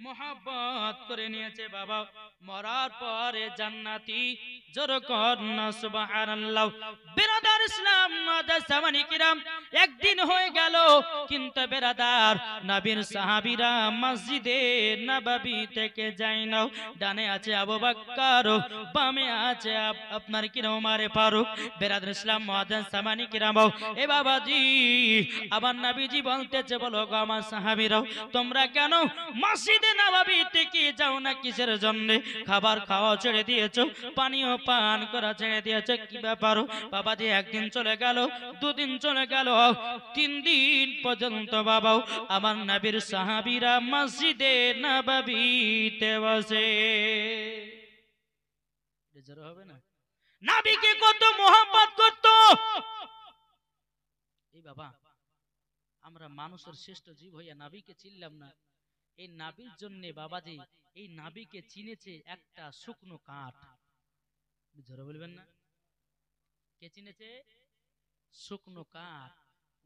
[SPEAKER 1] মোহাব্বত করে নিয়েছে বাবা, মরার পরে জান্নাতি। জোরে কর না সুবহানাল্লাহ। বেরাদার ইসলাম, মুআজ্জাজ সামানি কিরাম, একদিন হয়ে গেল, কিন্তু বেরাদার নবীর সাহাবীরা মসজিদে নববী থেকে যায় না। ডানে আছে আবু বকর, বামে আছে আপনার কি ওমর ফারুক। বেরাদার ইসলাম, মুআজ্জাজ সামানি কিরাম, এ বাবাজি আমার নবীজি বলতেছে, বলো গো আমার সাহাবীরা, তোমরা কেন মসজিদে নববী থেকে যাও না? কিসের জন্য? খাবার খাওয়া ছেড়ে দিয়েছো, পানিও পান করা ছেড়ে দিয়েছো, কি ব্যাপার? বাবাজি একদিন চলে গেল, দুদিন চলে গেল, 3 দিন পর্যন্ত বাবা আমার নবীর সাহাবীরা মসজিদে নববীতে বসে। বেজার হবে না? নবীকে কত মোহাম্মত করত। এই বাবা, আমরা মানুষের শ্রেষ্ঠ জীব হইয়া নবীকে চিনলাম না। এই নবীর জন্য বাবাজি এই নবীকে চিনেছে একটা শুকনো কাঠ। জোরে বলবেন না? কে চিনেছে? শুকনো কাঠ।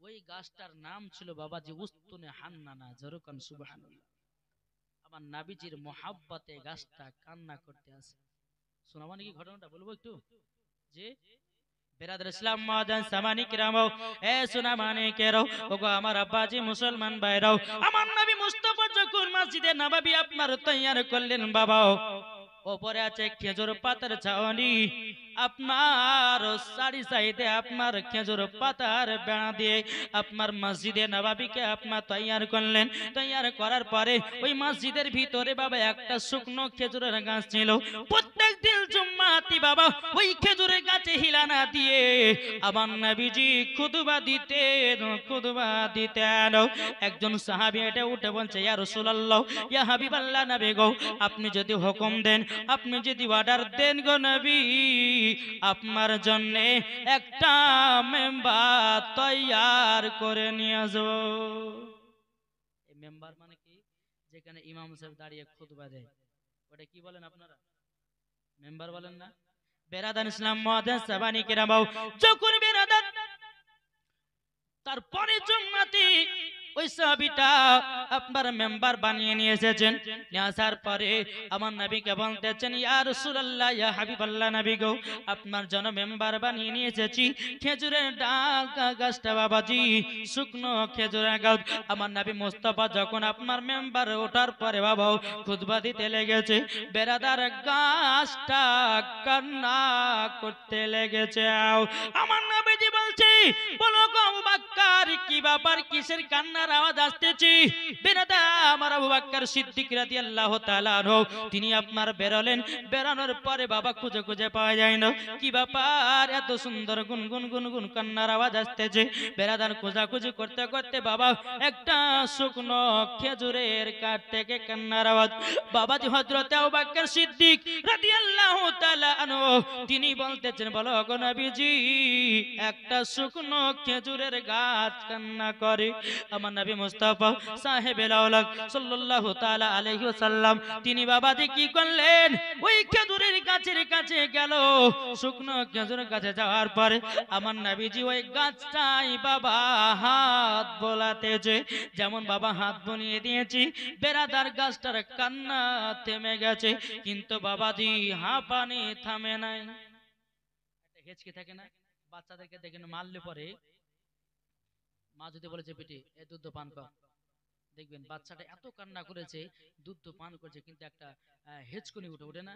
[SPEAKER 1] ওই গাছটার নাম ছিল বাবাজি উস্তুনে হান্নানা। জোরকান সুবহানাল্লাহ। আমার নাবিজির মোহাব্বতে গাছটা কান্না করতে আছে। শোনাবো নাকি ঘটনাটা? বলবো একটু যে বেরাদর ইসলাম মাদান সামানি কিরামও, এ সোনা মানে কেরো, ওগো আমার আব্বাজি মুসলমান ভাইরাও, আমার নবী মুস্তাফা যখন মসজিদে নববী আপনার তৈয়ার করলেন বাবাও, ওপরে আছে খেজুর পাতার ছাউনি, আপনার সারি সাইডে আপনার খেজুর পাতার বেড়া দিয়ে আপনার মসজিদে নববীকে আপনার তৈয়ার করলেন। তৈয়ার করার পরে ওই মসজিদের ভিতরে বাবা একটা শুকনো খেজুরের গাছ ছিল। প্রত্যেক দিন জুম্মাতি বাবা ওই খেজুরের গাছে হিলানা দিয়ে আমার নবীজি খুতবা দিতেন। একজন সাহাবী এটা উঠে বলছে, ইয়া রাসূলুল্লাহ, ইয়া হাবিবাল্লাহ, নবী গো, আপনি যদি হুকুম দেন, আপনি যদি অর্ডার দেন গো নবী, আপনার জন্য একটা মেম্বার তৈয়ার করে নিয়ে আসবো। এই মেম্বার মানে কি? যেখানে ইমাম সাহেব দাঁড়িয়ে খুতবা দেয়, ওটা কি বলেন আপনারা? মেম্বার বলেন না? বেরাদান ইসলাম মুআদ্দিন সাবানি কিরামাও, যখন বেরাদান তারপরে জুম্মাতে ওই সাহাবীটা আপনার মেম্বার বানিয়ে নিয়ে এসেছেন। নিয়ে আসার পরে আমার নবীকে বলতেছেন, ইয়া রাসূলুল্লাহ, ইয়া হাবিবাল্লাহ, নবী গো, আপনার জন্য মেম্বার বানিয়ে নিয়ে এসেছি। খেজুরের গাছটা বাবাজি শুকনো খেজুরের গাছ। আমার নবী মুস্তাফা যখন আপনার মেম্বার ওঠার পরে বাবা খুতবা দিতে লেগেছে, বেরাদার গাছটা কান্না করতে লেগেছে। আমার নবীজি বলছে, বলো গো আবু বকর, কি ব্যাপার, কিসের কান্নার আওয়াজ আসতেছে? বেরাদা আমার আবু বকর সিদ্দিক রাদিয়াল্লাহু তাআলা আনহু, তিনি আপনার বেরোলেন। বেরানোর পরে বাবা খুঁজে খুঁজে পাওয়া যায় না। কি ব্যাপার, এত সুন্দর গুনগুন গুনগুন কান্নার আওয়াজ আসতেছে? বেরাদার খোঁজাখুঁজি করতে করতে বাবা একটা শুকনো খেজুরের কাঠ থেকে কান্নার আওয়াজ। বাবাজি হযরত আবু বকর সিদ্দিক রাদিয়াল্লাহু তাআলা আনহু তিনি বলতেছেন, বলো গো নবীজি, একটা শুকনো খেজুরের গাছ কান্না করে। আমার নবী মুস্তাফা সাহেবেল আওলাদ সাল্লাল্লাহু তাআলা আলাইহি ওয়াসাল্লাম তিনি বাবাজি কি করলেন? ওই খেজুরের গাছের কাছে গেল। শুকনো খেজুরের কাছে যাওয়ার পরে আমার নবীজি ওই গাছটাই বাবা হাত বোলাতেছে। যেমন বাবা হাত বুলিয়ে দিয়েছি, বেরাদার গাছটার কান্না থেমে গেছে, কিন্তু বাবাজি হাঁপানি থামে নাই। হেঁচকে থাকে না? বাচ্চাদেরকে দেখেন মারলে পরে মা যদি বলেছে পেটে এ দুধ পান কর, দেখবেন বাচ্চাটা এত কান্না করেছে, দুধ পান করছে, কিন্তু একটা হেঁচকুনি উঠে না,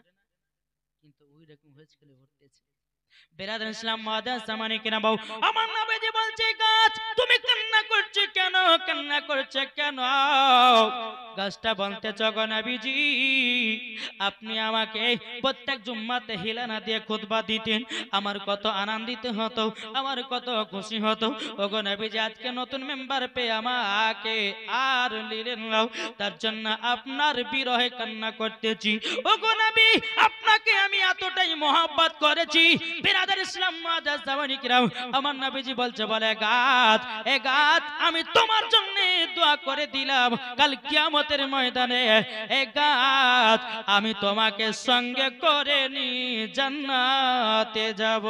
[SPEAKER 1] কিন্তু ওই রকম হেঁচকুনি উঠতেছে। বেরাদার ইসলাম মুআদ্দিন সামানি কিরামাও, আমার নবীজি বলছে, গাছ তুমি কান্না করছো কেন? কান্না করছো কেন? গাছটা বলতেছে, গো নবীজি, আপনি আমাকে প্রত্যেক জুম্মাতে হিলানা দিয়ে খুতবা দিতেন, আমার কত আনন্দিত হতো, আমার কত খুশি হতো। ওগো নবীজি, আজকে নতুন মেম্বার পেয়ে আমাকে আর নিলেন না, তার জন্য আপনার বিরহে কান্না করতেছি। ওগো নবী, আপনাকে আমি এতটাই মহব্বত করেছি। বিরাদার ইসলাম মুআদ্দিন সামানি কিরাম, আমার নবীজি বলছে, বলে গাছ, এ গাছ আমি তোমার জন্য দোয়া করে দিলাম, কাল কিয়ামতের ময়দানে এ গাছ আমি তোমাকে সঙ্গে করে নি জান্নাতে যাব।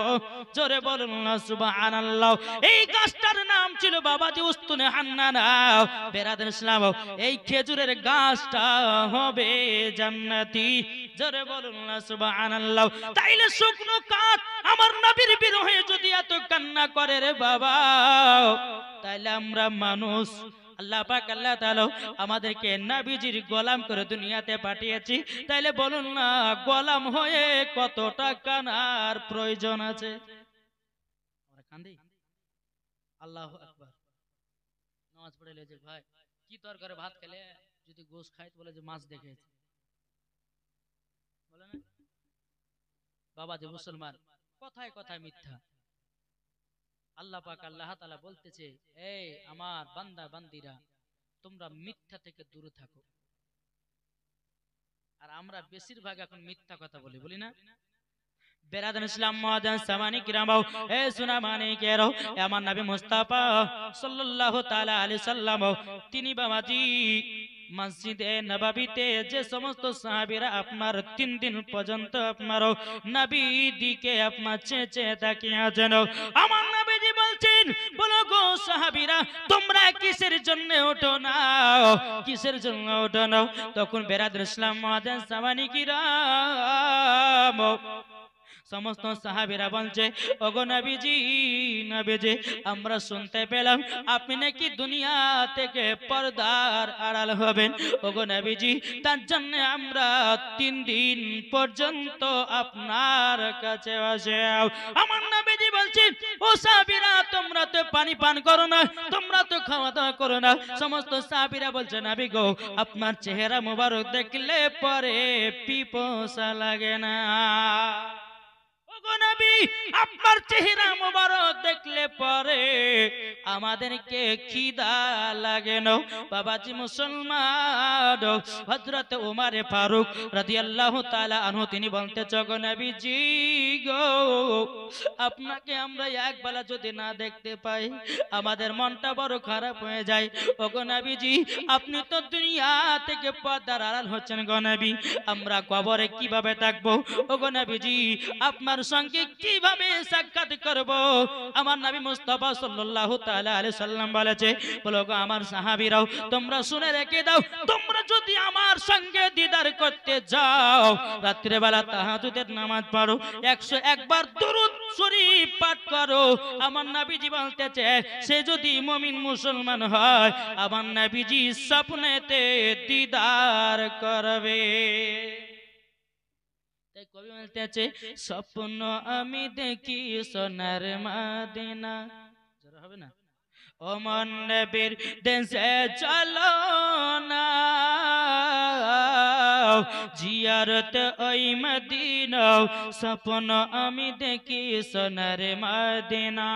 [SPEAKER 1] জোরে বলুন না সুবহানাল্লাহ। এই গাছটার নাম ছিল বাবাজি উস্তুনে হান্নানা। বেরাদার ইসলাম, এই খেজুরের গাছটা হবে জান্নাতি। জোরে বলুন না সুবহানাল্লাহ। তাইলে শুকনো কাঠ আমার নবীর বিরহে যদি এত কান্না করে রে বাবা, তাইলে আমরা মানুষ, আল্লাহ পাক আল্লাহ তাআলা আমাদেরকে নবীজির গোলাম করে দুনিয়াতে পাঠিয়েছি, তাইলে বলুন না গোলাম হয়ে কতটা কান্নার প্রয়োজন আছে? আমরা কাঁদি। আল্লাহু আকবার। নামাজ পড়ে লেজে ভাই কি তরকারি ভাত খেলে, যদি গোশ খাই তো বলে যে মাছ দেখেছে, বলে না? বাবা যে মুসলমান, কথায় কথায় মিথ্যা। আল্লাহ পাক আল্লাহ তাআলা বলতেছে, এই আমার বান্দা বান্দিরা, তোমরা মিথ্যা থেকে দূরে থাকো। আর আমরা বেশিরভাগ এখন মিথ্যা কথা বলি না? বেরাদান ইসলাম মুআদ্দিন সামানি কিরামাও, এ সোনা মানে কেরো, আমার নবী মুস্তাফা সাল্লাল্লাহু তাআলা আলাইহি সাল্লাম তিনি বাবাজি মসজিদে নববীতে যে সমস্ত সাহাবীরা আপনার 3 দিন পর্যন্ত আপনার নবীর দিকে আপনার চেয়ে তাকিয়ে আছেন, আমার নবীজি বলছেন, বলো গো সাহাবীরা তোমরা কিসের জন্য ওঠো না, কিসের জন্য ওঠো না? তখন বেরাদর ইসলাম মুআজ্জিন সামানি কিরাম সমস্ত সাহাবীরা বলছে, ওগো নবীজি, নবীজি আমরা শুনতে পেলাম আপনি নাকি দুনিয়া থেকে পর্দার আড়াল হবেন। ওগো নবীজি, তার জন্য আমরা 3 দিন পর্যন্ত আপনার কাছে আসে। আমার নবীজি বলছেন, ও সাহাবীরা তোমরা তো পানি পান করো না, তোমরা তো খাওয়া দাওয়া করো না। সমস্ত সাহাবীরা বলছে, নবী গো আপনার চেহারা মোবারক দেখলে পরে পিপাসা লাগে না। নবী আপনার চেহারা মোবারক দেখলে পরে আমাদেরকে খিদা লাগে না। বাবাজি মুসলমান, হযরত ওমর ফারুক রাদিয়াল্লাহু তাআলা আনহু তিনি বলতে গো নবীজি গো, আপনাকে আমরা একবেলা যদি না দেখতে পাই আমাদের মনটা বড় খারাপ হয়ে যায়। ওগো নবীজি আপনি তো দুনিয়া থেকে পর্দার আড়াল হচ্ছেন গো নবী, আমরা কবরে কিভাবে থাকবো? ওগো নবীজি আপনার সঙ্গে কিভাবে সাক্ষাৎ করব? আমার নবী মুস্তাফা সাল্লাল্লাহু তাআলা আলাইহি সাল্লাম বলেছে, বলো গো আমার সাহাবীরাও তোমরা শুনে রেখে দাও, তোমরা যদি আমার সঙ্গে দিদার করতে যাও রাত্রে বেলা তাহাজ্জুদের নামাজ পড়ো, 101 বার দুরূদ শরীফ পাঠ করো, আমার নবীজি বলতেছে সে যদি মুমিন মুসলমান হয় আমার নবীজি স্বপ্নেতে দিদার করবে। তাই কবি বলতেছে, স্বপ্ন আমি দেখি সোনার মদিনা, জোরে হবে না? ও মন নবীর দেশে চলো না, জিয়ারত ওই মদিনা, স্বপ্ন আমি দেখি সোনার মদিনা।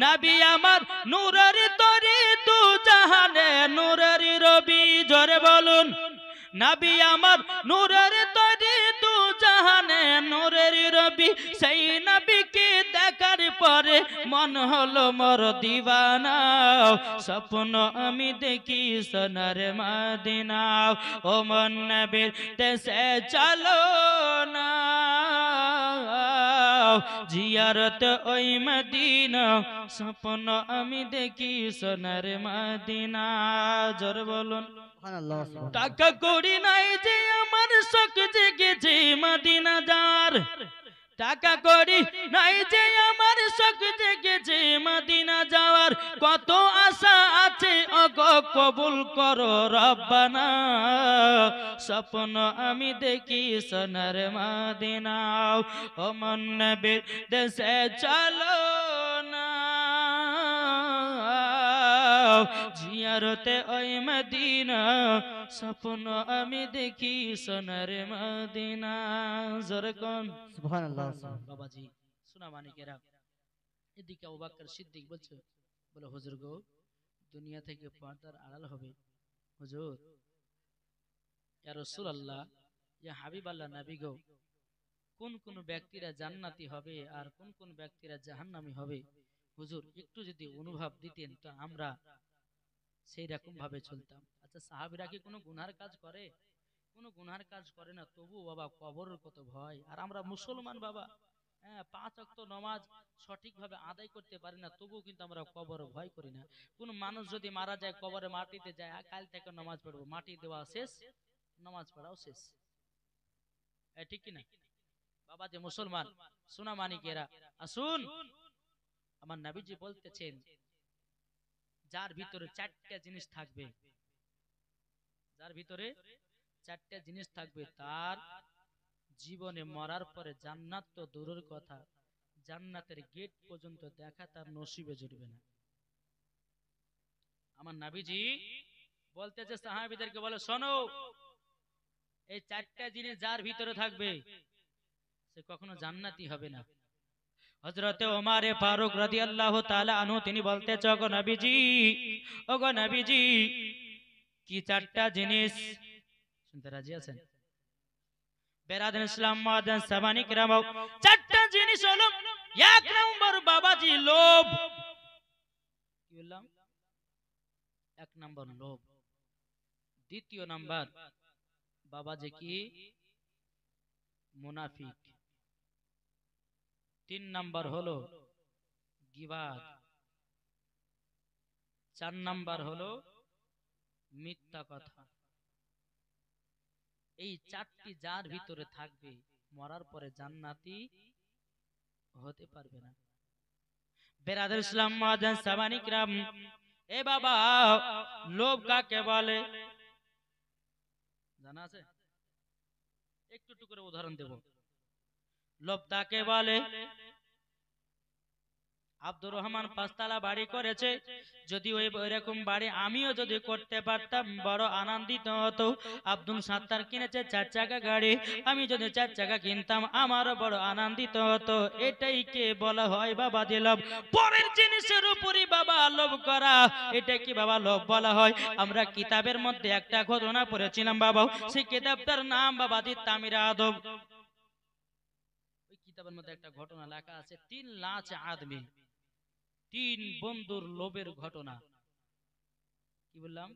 [SPEAKER 1] নবী আমার নূরের তরি দু জাহানে নূরের রবি, জোরে বলুন। নবী আমার নূরের তরি দু জাহানে নূরের রবি, সেই নবীকে দেখার পরে মন হলো মোর দিওয়ানা, স্বপ্ন আমি দেখি সোনার মদিনা। ও মন নবীর দেশে চলো না, জিয়ারত ওই মদিনা, স্বপ্ন আমি দেখি সোনার মদিনা। জোর বলুন। টাকা করি নাই যে আমার শখ জেগেছে মদিনা যাওয়ার, টাকা করি নাই যে আমার শখ জেগেছে মদিনা যাওয়ার, কত আশা আছে ওগো কবুল করো রব্বানা, স্বপ্ন আমি দেখি সোনার মদিনা। ও মন নবীর দেশে চলো না, জিয়ারতে ওই মদিনা, স্বপ্ন আমি দেখি সোনার মদিনা। জোরে কোন
[SPEAKER 2] সুবহানাল্লাহ।
[SPEAKER 1] বাবাজি শোনা মানিকেরা, এদিকে আবু বকর সিদ্দিক বলছে, বলে হুজুর গো দুনিয়া থেকে পর্দার আড়াল হবে। হুজুর ইয়া রাসূলুল্লাহ, ইয়া হাবিবাল্লাহ, নবী গো কোন কোন ব্যক্তিরা জান্নাতি হবে আর কোন কোন ব্যক্তিরা জাহান্নামী হবে হুজুর একটু যদি অনুভব দিতেন তো আমরা সেই রকম ভাবে চলতাম। আচ্ছা সাহাবীরা কি কোনো গুনার কাজ করে? কোনো গুনার কাজ করে না, তবু বাবা কবরের কত ভয়। আর আমরা মুসলমান বাবা, হ্যাঁ 5 ওয়াক্ত নামাজ সঠিকভাবে আদায় করতে পারি না, তবু কিন্তু আমরা কবরে ভয় করি না। কোন মানুষ যদি মারা যায় কবরে মাটিতে যায়, কাল থেকে নামাজ পড়বো, মাটি দেওয়া শেষ, নামাজ পড়াও শেষ, ঠিক কি না বাবা? যে মুসলমান সোনা মানিকেরা আসুন, আমার নবীজি বলতেছেন যার ভিতরে 4টা জিনিস থাকবে, যার ভিতরে 4টা জিনিস থাকবে তার জীবনে মরার পরে জান্নাত তো দূরের কথা, জান্নাতের গেট পর্যন্ত দেখা তার নসিবে জুটবে না। আমার নবীজি বলতেছে সাহাবীদেরকে, বলে শোনো এই 4টা জিনিস যার ভিতরে থাকবে সে কখনো জান্নাতি হবে না। হযরতে ওমর ফারুক রাদিয়াল্লাহু তাআলা আনহু তিনি বলতেছে, ওগো নবীজি, ওগো নবীজি কি 4টা জিনিস? শুনতে রাজি আছেন? বেরাদার ইসলাম মুআজ্জিন সামানি কিরাম, 4টা জিনিস হলো, 1 নম্বর বাবাজি লোভ। কি বললাম? 1 নম্বর লোভ। দ্বিতীয় নাম্বার বাবা যে কি মুনাফিক। 3 নাম্বার হলো গীবাত। 4 নাম্বার হলো মিথ্যা কথা। এই 4টি যার ভিতরে থাকবে মরার পরে জান্নাতি হতে পারবে না। বেরাদর ইসলাম মুআজ্জিন সামানী কিরাম, এ বাবা লোভ কাকে বলে জানা আছে? একটু একটু করে উদাহরণ দেব। লোভ তাকে বলে, আব্দুর রহমান 5 তলা বাড়ি করেছে, যদি ওই এরকম বাড়ি আমিও যদি করতে পারতাম বড় আনন্দিত হতো। আব্দুল সাত্তার কিনেছে 4 চাকা গাড়ি, আমি যদি 4 চাকা কিনতাম আমারও বড় আনন্দিত হতো। এটাই কে বলা হয় বাবা যে লোভ? পরের জিনিসের উপরই বাবা লোভ করা, এটা কি বাবা লোভ বলা হয়? আমরা কিতাবের মধ্যে একটা ঘটনা পড়েছিলাম বাবা, সেই কিতাবটার নাম বাবা দি তামির আদব। ওই কিতাবের মধ্যে একটা ঘটনা লেখা আছে, 3 লাখ আদমি, 3 বন্ধুর লোভের ঘটনা। কি বললাম?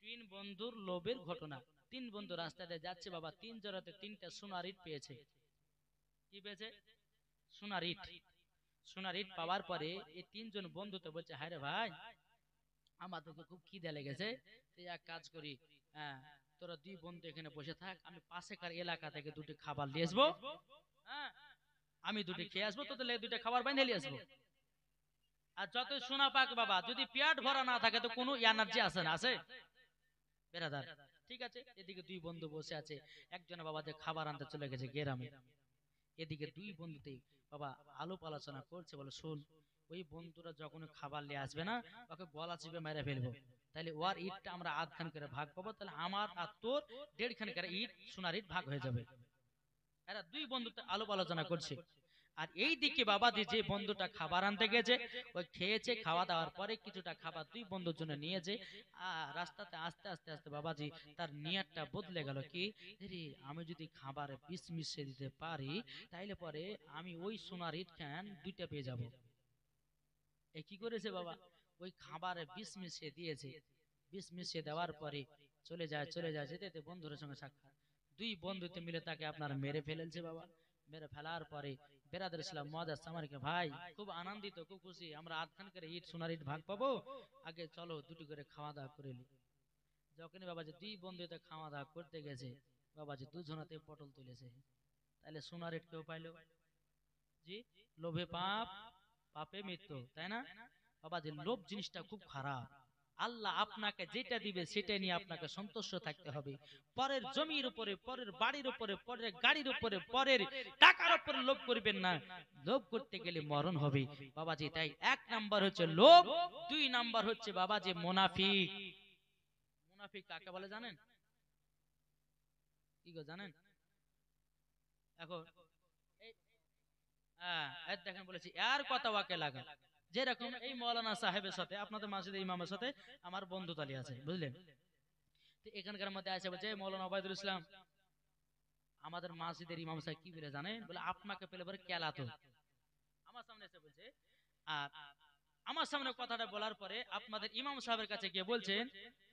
[SPEAKER 1] 3 বন্ধুর লোভের ঘটনা। 3 বন্ধু রাস্তাতে যাচ্ছে বাবা, 3 জোড়াতে 3টা সোনার ইট পেয়েছে। কি পেয়েছে? সোনার ইট। সোনার ইট পাওয়ার পরে এই 3 জন বন্ধু তো বলছে, হায় রে ভাই আমাদের তো খুব খিদে লেগেছে, তুই এক কাজ করি, হ্যাঁ তোরা 2 বন্ধু এখানে বসে থাক, আমি পাশেকার এলাকা থেকে 2টি খাবার নিয়ে আসবো, হ্যাঁ আমি 2টি খেয়ে আসবো, তোদের লেগে 2টা খাবার বাইন্ধে নিয়ে আসবো। আর যত সোনা পাক বাবা, যদি পেট ভরা না থাকে তো কোনো এনার্জি আসে না, আছে বেরাদার? ঠিক আছে, এদিকে 2 বন্ধু বসে আছে, একজন বাবা যে খাবার আনতে চলে গেছে গ্রামে, এদিকে 2 বন্ধুতে বাবা আলোপ আলোচনা করছে, বলে শোন ওই বন্ধুরা যখন খাবার নিয়ে আসবে না, ওকে গলা চিপে মেরে ফেলবো, তাহলে ওর ইটটা আমরা আধখান করে ভাগ পাবো, তাহলে আমার আর তোর 1.5 খান করে ইট সোনার ইট ভাগ হয়ে যাবে। এরা 2 বন্ধুতে আলোপ আলোচনা করছে। আর এই দিকে বাবা যে বন্ধুটা খাবার আনতে গেছে, ওই খেয়েছে, খাওয়া দাওয়ার পরে কিছুটা খাবার 2 বন্ধুর জন্য নিয়েছে। রাস্তাতে আস্তে আস্তে আস্তে বাবাজি তার নিয়তটা বদলে গেল, কি রে আমি যদি খাবারে বিষ মিশিয়ে দিতে পারি তাইলে পরে আমি ওই সোনার ইট খান 2টা পেয়ে যাব। এ কি করেছে বাবা, ওই খাবারে বিষ মিশিয়ে দিয়েছে। বিষ মিশিয়ে দেওয়ার পরে চলে যায় যেতে যেতে বন্ধুদের সঙ্গে সাক্ষাৎ, 2 বন্ধুতে মিলে তাকে আপনার মেরে ফেলেছে বাবা। মেরে ফেলার পরে বেরাদর ইসলাম মুআজ্জিন সামারীকে, ভাই খুব আনন্দিত, খুব খুশি, আমরা আধখান করে ইট সোনার ইট ভাগ পাবো, আগে চলো 2টি করে খাওয়া দাওয়া করে নি। যখনই বাবা যে 2 বন্ধুতে খাওয়া দাওয়া করতে গেছে, বাবা যে 2 জনাতে পটল তুলেছে, তাহলে সোনার ইট কেউ পাইলো? জি, লোভে পাপ, পাপে মৃত্যু, তাই না বাবা? যে লোভ জিনিসটা খুব খারাপ। আল্লাহ আপনাকে যেটা দিবে সেটা নিয়ে আপনাকে সন্তুষ্ট থাকতে হবে। পরের জমির উপরে, পরের বাড়ির উপরে, পরের গাড়ির উপরে, পরের টাকার উপরে লোভ করবেন না। লোভ করতে গেলে মরণ হবে বাবাজি। তাই 1 নাম্বার হচ্ছে লোভ, 2 নাম্বার হচ্ছে বাবা যে মুনাফিক। মুনাফিক কাকে বলে জানেন? কি গো জানেন? এখন দেখেন বলেছি এর কথা ওয়াকে লাগা, যেরকম এই মৌলানা সাহেবের সাথে আপনাদের মসজিদের ইমামের সাথে আমার বন্ধুতালি আছে, বুঝলেন? তো এখানকার মধ্যে আছে বলছে মৌলানা ওবায়দুল ইসলাম, আমাদের মসজিদের ইমাম সাহেব কি বলে জানেন? বলে আপনাকে পেলে পরে কেলাতো। আমার সামনে এসে বলছে, আর আমার সামনে কথাটা বলার পরে আপনাদের ইমাম সাহেবের কাছে গিয়ে বলছেন,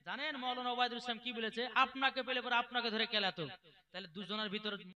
[SPEAKER 1] জানেন মৌলানা ওবায়দুল ইসলাম কি বলেছে? আপনাকে পেলে পরে আপনাকে ধরে কেলাতো। তাহলে দুজনের ভিতরে